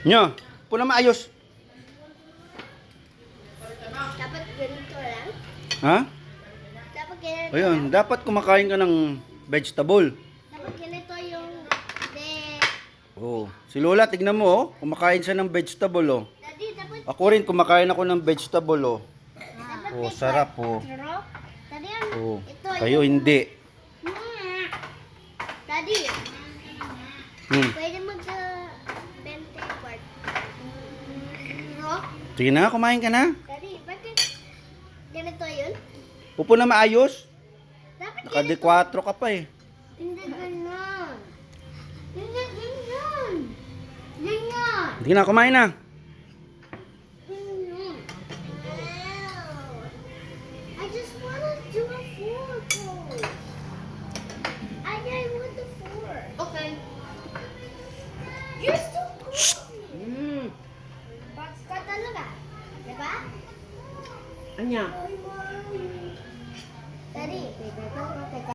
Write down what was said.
Nyo, puna maayos. Dapat ganito lang. Ha? Dapat ganito Ayun, lang. dapat kumakain ka ng vegetable. Dapat ganito yung... Oh, si Lola, tignan mo, oh. Kumakain siya ng vegetable, oh. Daddy, dapat... Ako rin, kumakain ako ng vegetable, oh. Dapat Oh, may sarap, oh. Sarap. Daddy, Oh, ito kayo hindi. Daddy, pwede mag-20 quart. Sige na, kumain ka na. Daddy, bakit ganito yun? Upo na maayos. Dapat Naka-D4 ka pa, eh. hindi ganon. Hindi ganyan. Ganyan. Sige na, kumain na. Ganyan. I just wanna do a photo. I want the fork. Okay. You're so cool. Box ka talaga. Diba? Anya? Daddy,